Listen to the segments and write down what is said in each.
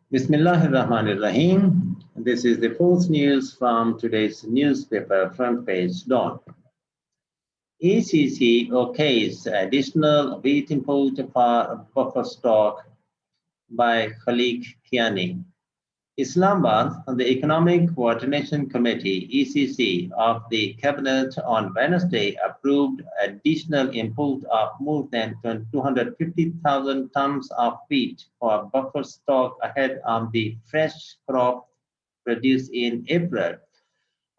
Bismillahirrahmanirrahim. This is the fourth news from today's newspaper front page. Dawn. ECC okays additional wheat import for buffer stock by Khalik Kiani. Islamabad, the Economic Coordination Committee (ECC) of the Cabinet on Wednesday approved additional import of more than 250,000 tons of wheat for buffer stock ahead of the fresh crop produced in April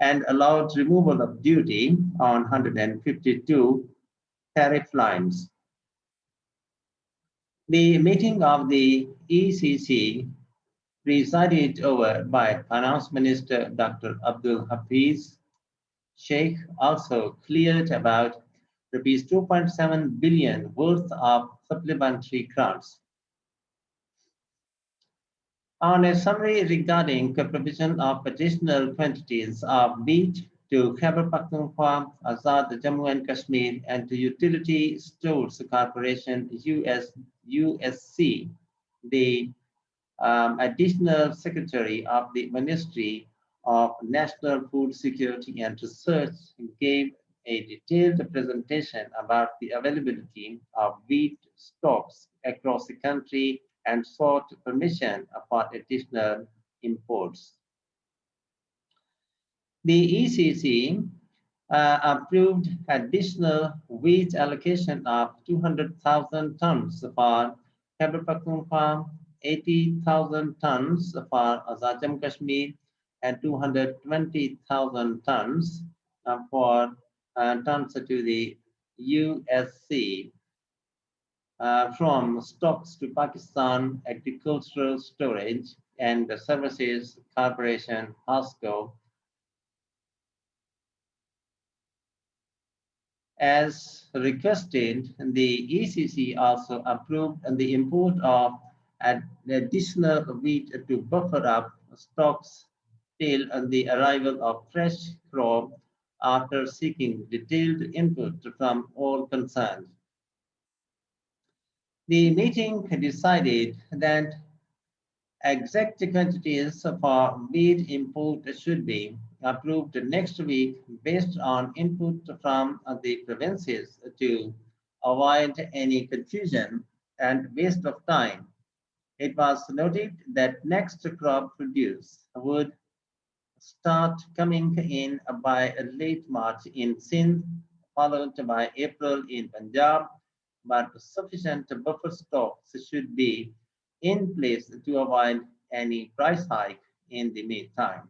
and allowed removal of duty on 152 tariff lines. The meeting of the ECC, presided over by Finance Minister Dr. Abdul Hafiz Sheikh, also cleared about rupees 2.7 billion worth of supplementary grants. On a summary regarding the provision of additional quantities of wheat to Khyber Pakhtunkhwa, Azad Jammu and Kashmir, and to Utility Stores Corporation USC, the additional secretary of the Ministry of National Food Security and Research gave a detailed presentation about the availability of wheat stocks across the country and sought permission for additional imports. The ECC approved additional wheat allocation of 200,000 tons for Khyber Pakhtunkhwa, 80,000 tons for Azad Jammu Kashmir, and 220,000 tons for tons to the USC from stocks to Pakistan Agricultural Storage and Services Corporation (HASCO). As requested, the ECC also approved the import of additional wheat to buffer up stocks till the arrival of fresh crop after seeking detailed input from all concerned. The meeting decided that exact quantities for wheat import should be approved next week based on input from the provinces to avoid any confusion and waste of time. It was noted that next crop produce would start coming in by late March in Sindh, followed by April in Punjab, but sufficient buffer stocks should be in place to avoid any price hike in the meantime.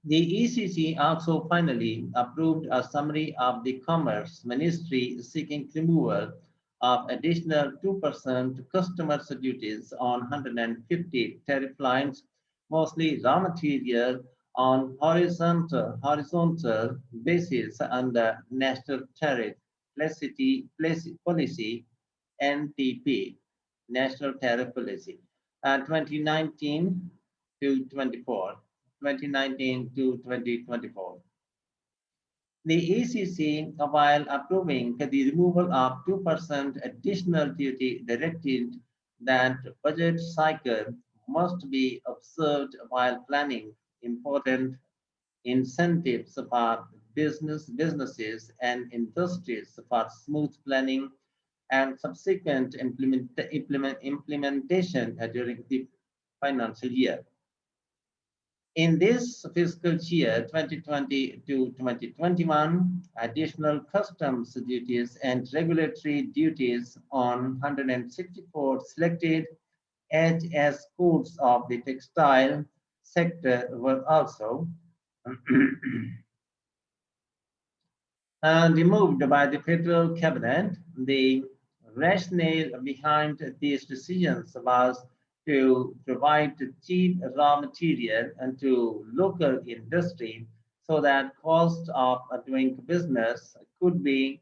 The ECC also finally approved a summary of the Commerce Ministry seeking removal of additional 2% customs duties on 150 tariff lines, mostly raw material on horizontal basis under National Tariff Policy (NTP), National Tariff Policy, 2019 to 24, 2019 to 2024. The ECC, while approving the removal of 2% additional duty, directed that budget cycle must be observed while planning important incentives for businesses and industries for smooth planning and subsequent implementation during the financial year. In this fiscal year 2020 to 2021, additional customs duties and regulatory duties on 164 selected HS codes of the textile sector were also removed by the federal cabinet. The rationale behind these decisions was to provide cheap raw material and to local industry so that cost of doing business could be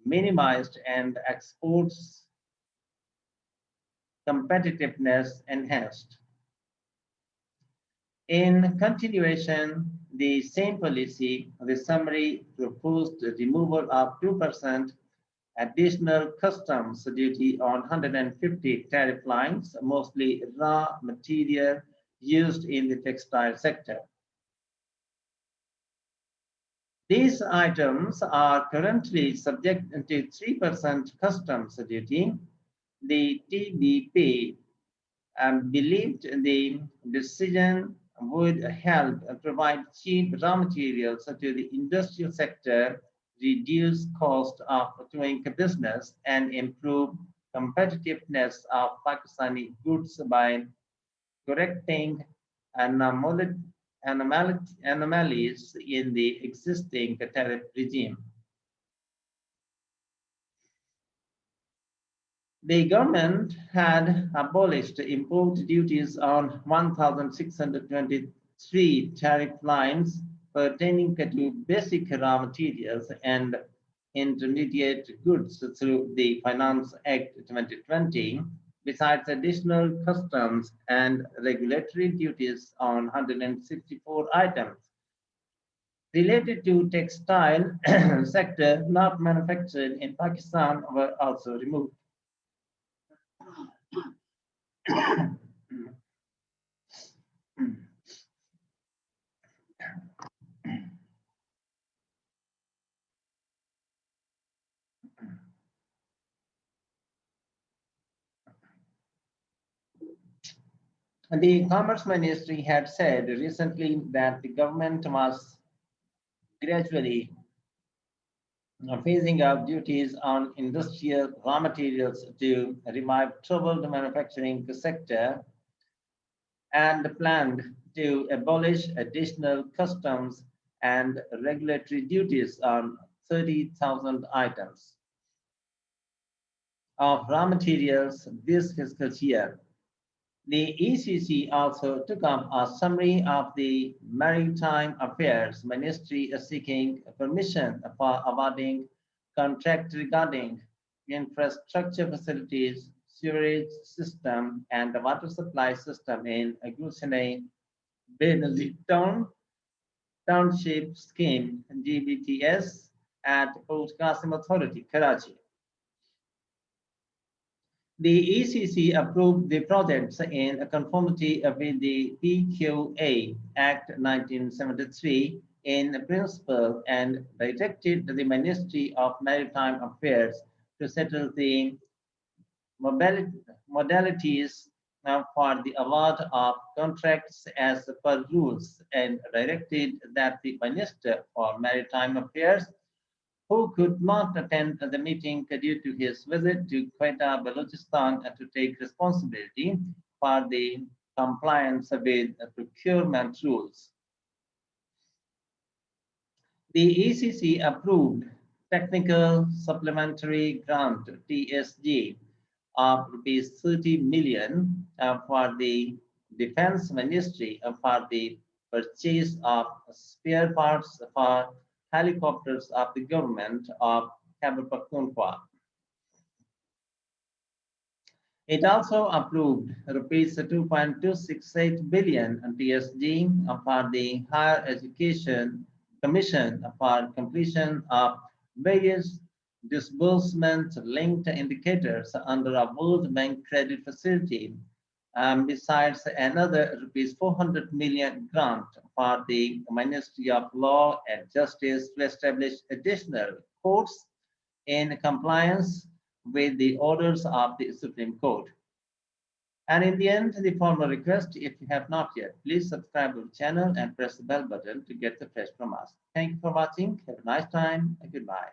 minimized and exports competitiveness enhanced. In continuation, the same policy, the summary proposed the removal of 2% additional customs duty on 150 tariff lines, mostly raw material used in the textile sector. These items are currently subject to 3% customs duty. The TBP believed the decision would help provide cheap raw materials to the industrial sector, reduce cost of doing business, and improve competitiveness of Pakistani goods by correcting anomalies in the existing tariff regime. The government had abolished import duties on 1,623 tariff lines pertaining to basic raw materials and intermediate goods through the Finance Act 2020, besides additional customs and regulatory duties on 164 items related to textile sector not manufactured in Pakistan were also removed. The Commerce Ministry had said recently that the government was gradually phasing out duties on industrial raw materials to revive troubled manufacturing sector and planned to abolish additional customs and regulatory duties on 30,000 items of raw materials this fiscal year. The ECC also took up a summary of the Maritime Affairs Ministry seeking permission for awarding contract regarding infrastructure facilities, sewerage system, and the water supply system in Gulshanay Benazir Township Scheme GBTS at Port Qasim Authority, Karachi. The ECC approved the projects in conformity with the PQA Act 1973 in principle and directed the Ministry of Maritime Affairs to settle the modalities for the award of contracts as per rules and directed that the Minister for Maritime Affairs, who could not attend the meeting due to his visit to Quetta, Balochistan, to take responsibility for the compliance with procurement rules. The ECC approved Technical Supplementary Grant TSG of rupees 30 million for the Defense Ministry for the purchase of spare parts for helicopters of the government of Khyber Pakhtunkhwa. It also approved rupees 2.268 billion TSG for the Higher Education Commission for completion of various disbursement-linked indicators under a World Bank credit facility, besides another rupees 400 million grant for the Ministry of Law and Justice to establish additional courts in compliance with the orders of the Supreme Court. And in the end, the formal request, if you have not yet, please subscribe to the channel and press the bell button to get the fresh from us. Thank you for watching. Have a nice time and goodbye.